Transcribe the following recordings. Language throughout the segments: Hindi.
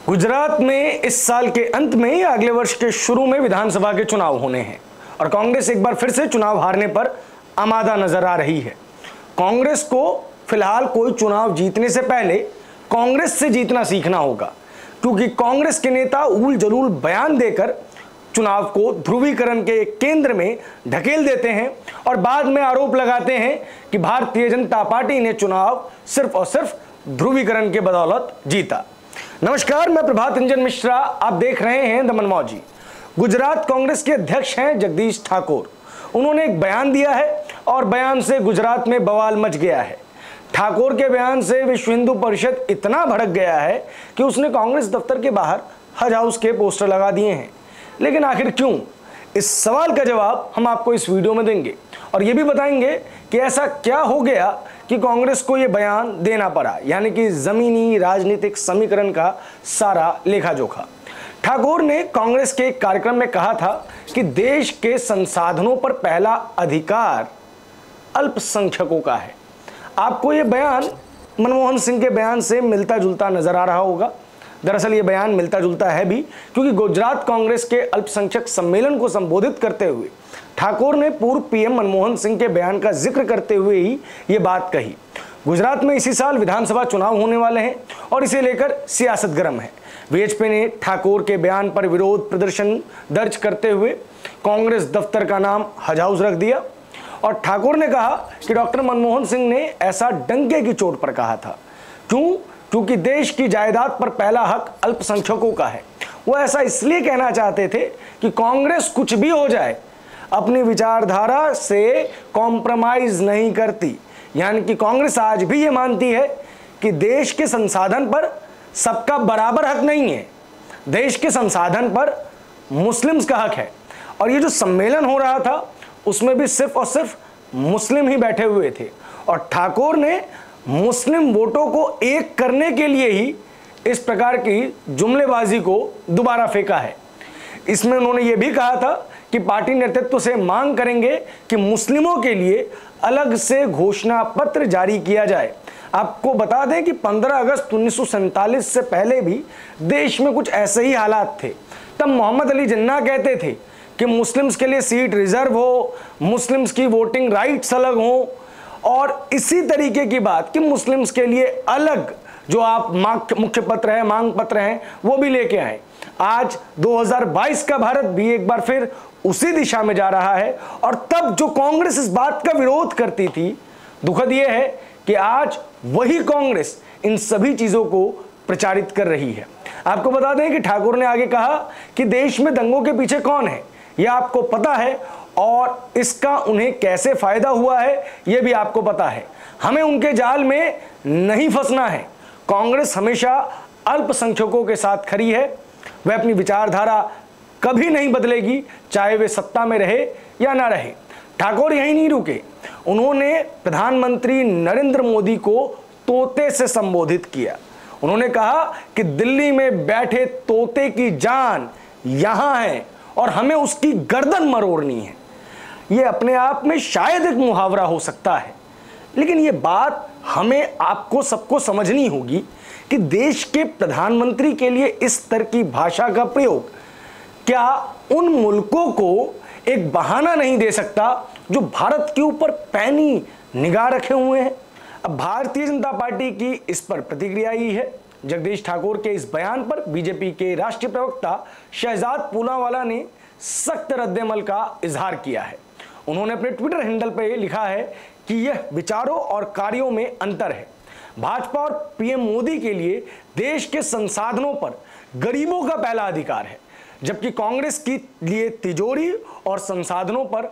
गुजरात में इस साल के अंत में या अगले वर्ष के शुरू में विधानसभा के चुनाव होने हैं और कांग्रेस एक बार फिर से चुनाव हारने पर आमादा नजर आ रही है। कांग्रेस को फिलहाल कोई चुनाव जीतने से पहले कांग्रेस से जीतना सीखना होगा, क्योंकि कांग्रेस के नेता उल जलूल बयान देकर चुनाव को ध्रुवीकरण के केंद्र में ढकेल देते हैं और बाद में आरोप लगाते हैं कि भारतीय जनता पार्टी ने चुनाव सिर्फ और सिर्फ ध्रुवीकरण के बदौलत जीता। नमस्कार, मैं प्रभात रंजन मिश्रा, आप देख रहे हैं द मनमौजी। गुजरात कांग्रेस के अध्यक्ष हैं जगदीश ठाकुर। उन्होंने एक बयान दिया है और बयान से गुजरात में बवाल मच गया है। ठाकुर के बयान से विश्व हिंदू परिषद इतना भड़क गया है कि उसने कांग्रेस दफ्तर के बाहर हज हाउस के पोस्टर लगा दिए हैं। लेकिन आखिर क्यों? इस सवाल का जवाब हम आपको इस वीडियो में देंगे और ये भी बताएंगे कि ऐसा क्या हो गया कि कांग्रेस को ये बयान देना पड़ा, यानी कि जमीनी राजनीतिक समीकरण का सारा लेखा जोखा। ठाकुर ने कांग्रेस के एक कार्यक्रम में कहा था कि देश के संसाधनों पर पहला अधिकार अल्पसंख्यकों का है। आपको ये बयान मनमोहन सिंह के बयान से मिलता जुलता नजर आ रहा होगा। दरअसल ये बयान मिलता जुलता है भी, क्योंकि गुजरात कांग्रेस के अल्पसंख्यक सम्मेलन को संबोधित करते हुए ठाकुर ने पूर्व पीएम मनमोहन सिंह के बयान का जिक्र करते हुए ही ये बात कही। गुजरात में इसी साल विधानसभा चुनाव होने वाले हैं और इसे लेकर सियासत गर्म है। बीजेपी ने ठाकुर के बयान पर विरोध प्रदर्शन दर्ज करते हुए कांग्रेस दफ्तर का नाम हज हाउस रख दिया और ठाकुर ने कहा कि डॉक्टर मनमोहन सिंह ने ऐसा डंके की चोट पर कहा था। क्यों? क्योंकि देश की जायदाद पर पहला हक अल्पसंख्यकों का है। वो ऐसा इसलिए कहना चाहते थे कि कांग्रेस कुछ भी हो जाए अपनी विचारधारा से कॉम्प्रोमाइज नहीं करती, यानी कि कांग्रेस आज भी ये मानती है कि देश के संसाधन पर सबका बराबर हक नहीं है। देश के संसाधन पर मुस्लिम्स का हक है। और ये जो सम्मेलन हो रहा था उसमें भी सिर्फ और सिर्फ मुस्लिम ही बैठे हुए थे और ठाकुर ने मुस्लिम वोटों को एक करने के लिए ही इस प्रकार की जुमलेबाजी को दोबारा फेंका है। इसमें उन्होंने ये भी कहा था कि पार्टी नेतृत्व से मांग करेंगे कि मुस्लिमों के लिए अलग से घोषणा पत्र जारी किया जाए। आपको बता दें कि 15 अगस्त 1947 से पहले भी देश में कुछ ऐसे ही हालात थे। तब मोहम्मद अली जिन्ना कहते थे कि मुस्लिम्स के लिए सीट रिजर्व हो, मुस्लिम्स की वोटिंग राइट्स अलग हो, और इसी तरीके की बात कि मुस्लिम्स के लिए अलग जो आप मुख्य पत्र है, मांग पत्र हैं, वो भी लेके आए। आज 2022 का भारत भी एक बार फिर उसी दिशा में जा रहा है और तब जो कांग्रेस इस बात का विरोध करती थी, दुखद यह है कि आज वही कांग्रेस इन सभी चीजों को प्रचारित कर रही है। आपको बता दें कि ठाकुर ने आगे कहा कि देश में दंगों के पीछे कौन है यह आपको पता है और इसका उन्हें कैसे फायदा हुआ है यह भी आपको पता है। हमें उनके जाल में नहीं फंसना है। कांग्रेस हमेशा अल्पसंख्यकों के साथ खड़ी है। वह अपनी विचारधारा कभी नहीं बदलेगी, चाहे वे सत्ता में रहे या ना रहे। ठाकुर यहीं नहीं रुके, उन्होंने प्रधानमंत्री नरेंद्र मोदी को तोते से संबोधित किया। उन्होंने कहा कि दिल्ली में बैठे तोते की जान यहां है और हमें उसकी गर्दन मरोड़नी है। यह अपने आप में शायद एक मुहावरा हो सकता है, लेकिन यह बात हमें आपको सबको समझनी होगी कि देश के प्रधानमंत्री के लिए इस तरह की भाषा का प्रयोग क्या उन मुल्कों को एक बहाना नहीं दे सकता जो भारत के ऊपर पैनी निगाह रखे हुए हैं। अब भारतीय जनता पार्टी की इस पर प्रतिक्रिया आई है। जगदीश ठाकुर के इस बयान पर बीजेपी के राष्ट्रीय प्रवक्ता शहजाद पूनावाला ने सख्त रद्देमल का इजहार किया है। उन्होंने अपने ट्विटर हैंडल पर लिखा है कि यह विचारों और कार्यों में अंतर है। भाजपा और पीएम मोदी के लिए देश के संसाधनों पर गरीबों का पहला अधिकार है, जबकि कांग्रेस के लिए तिजोरी और संसाधनों पर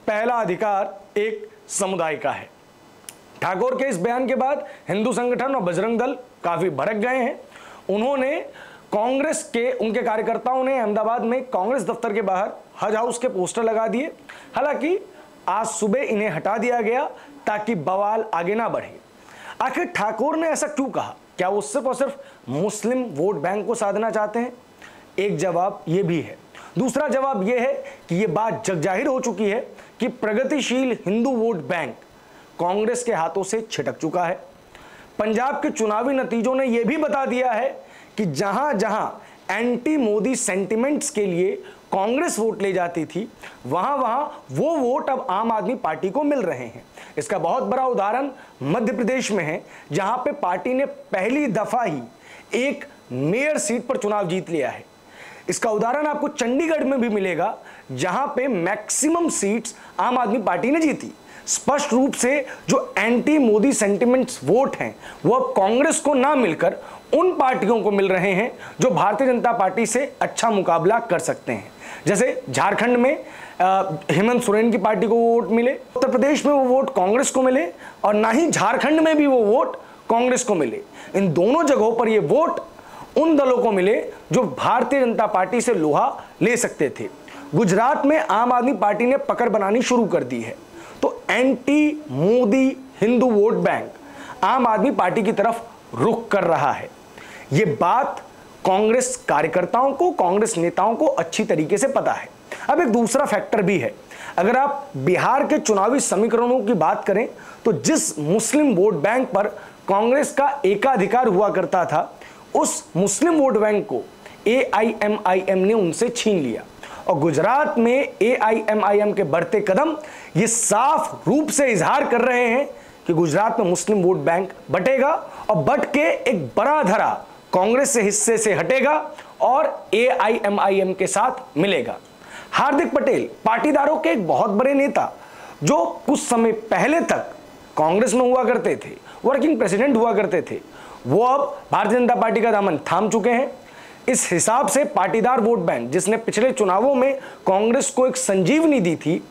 पहला अधिकार एक समुदाय का है। ठाकुर के इस बयान के बाद हिंदू संगठन और बजरंग दल काफी भड़क गए हैं। उन्होंने कांग्रेस के उनके कार्यकर्ताओं ने अहमदाबाद में कांग्रेस दफ्तर के बाहर हज हाउस के पोस्टर लगा दिए। हालांकि आज सुबह इन्हें हटा दिया गया ताकि बवाल आगे ना बढ़े। आखिर ठाकुर ने ऐसा क्यों कहा? क्या वो सिर्फ और सिर्फ मुस्लिम वोट बैंक को साधना चाहते हैं? एक जवाब ये भी है। दूसरा जवाब यह है कि यह बात जगजाहिर हो चुकी है कि प्रगतिशील हिंदू वोट बैंक कांग्रेस के हाथों से छिटक चुका है। पंजाब के चुनावी नतीजों ने यह भी बता दिया है कि जहां जहां एंटी मोदी सेंटिमेंट्स के लिए कांग्रेस वोट ले जाती थी, वहां वहां वो वोट अब आम आदमी पार्टी को मिल रहे हैं। इसका बहुत बड़ा उदाहरण मध्य प्रदेश में है, जहां पे पार्टी ने पहली दफा ही एक मेयर सीट पर चुनाव जीत लिया है। इसका उदाहरण आपको चंडीगढ़ में भी मिलेगा, जहां पे मैक्सिमम सीट्स आम आदमी पार्टी ने जीती। स्पष्ट रूप से जो एंटी मोदी सेंटिमेंट्स वोट हैं वो अब कांग्रेस को ना मिलकर उन पार्टियों को मिल रहे हैं जो भारतीय जनता पार्टी से अच्छा मुकाबला कर सकते हैं। जैसे झारखंड में हेमंत सोरेन की पार्टी को वोट मिले, उत्तर प्रदेश में वो वोट कांग्रेस को मिले, और ना ही झारखंड में भी वो वोट कांग्रेस को मिले। इन दोनों जगहों पर ये वोट उन दलों को मिले जो भारतीय जनता पार्टी से लोहा ले सकते थे। गुजरात में आम आदमी पार्टी ने पकड़ बनानी शुरू कर दी है, तो anti Modi Hindu vote bank आम आदमी पार्टी की तरफ रुख कर रहा है। ये बात कांग्रेस कार्यकर्ताओं को, कांग्रेस नेताओं को अच्छी तरीके से पता है। अब एक दूसरा फैक्टर भी है। अगर आप बिहार के चुनावी समीकरणों की बात करें तो जिस मुस्लिम वोट बैंक पर कांग्रेस का एकाधिकार हुआ करता था, उस मुस्लिम वोट बैंक को AIMIM ने उनसे छीन लिया। और गुजरात में AIMIM के बढ़ते कदम ये साफ रूप से इजहार कर रहे हैं कि गुजरात में मुस्लिम वोट बैंक बटेगा, और बट के एक बड़ा धरा कांग्रेस से हिस्से से हटेगा और AIMIM के साथ मिलेगा। हार्दिक पटेल पाटीदारों के एक बहुत बड़े नेता, जो कुछ समय पहले तक कांग्रेस में हुआ करते थे, वर्किंग प्रेसिडेंट हुआ करते थे, वो अब भारतीय जनता पार्टी का दामन थाम चुके हैं। इस हिसाब से पाटीदार वोट बैंक, जिसने पिछले चुनावों में कांग्रेस को एक संजीवनी दी थी,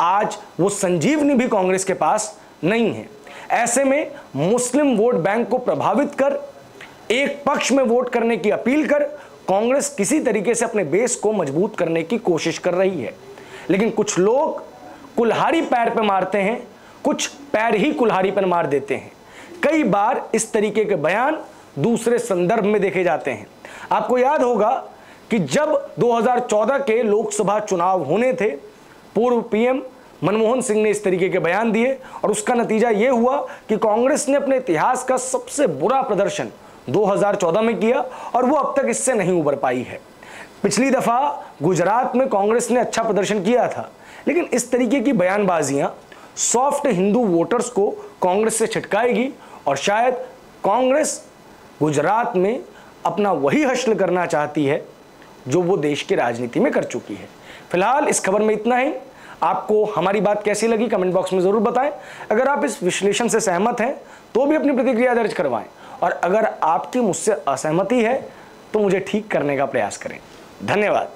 आज वो संजीवनी भी कांग्रेस के पास नहीं है। ऐसे में मुस्लिम वोट बैंक को प्रभावित कर, एक पक्ष में वोट करने की अपील कर, कांग्रेस किसी तरीके से अपने बेस को मजबूत करने की कोशिश कर रही है। लेकिन कुछ लोग कुल्हाड़ी पैर पे मारते हैं, कुछ पैर ही कुल्हाड़ी पर मार देते हैं। कई बार इस तरीके के बयान दूसरे संदर्भ में देखे जाते हैं। आपको याद होगा कि जब 2014 के लोकसभा चुनाव होने थे, पूर्व PM मनमोहन सिंह ने इस तरीके के बयान दिए, और उसका नतीजा यह हुआ कि कांग्रेस ने अपने इतिहास का सबसे बुरा प्रदर्शन 2014 में किया, और वो अब तक इससे नहीं उबर पाई है। पिछली दफा गुजरात में कांग्रेस ने अच्छा प्रदर्शन किया था, लेकिन इस तरीके की बयानबाजियां सॉफ्ट हिंदू वोटर्स को कांग्रेस से छिटकाएगी, और शायद कांग्रेस गुजरात में अपना वही हश्र करना चाहती है जो वो देश की राजनीति में कर चुकी है। फिलहाल इस खबर में इतना ही। आपको हमारी बात कैसी लगी कमेंट बॉक्स में जरूर बताएं। अगर आप इस विश्लेषण से सहमत हैं तो भी अपनी प्रतिक्रिया दर्ज करवाएं, और अगर आपकी मुझसे असहमति है तो मुझे ठीक करने का प्रयास करें। धन्यवाद।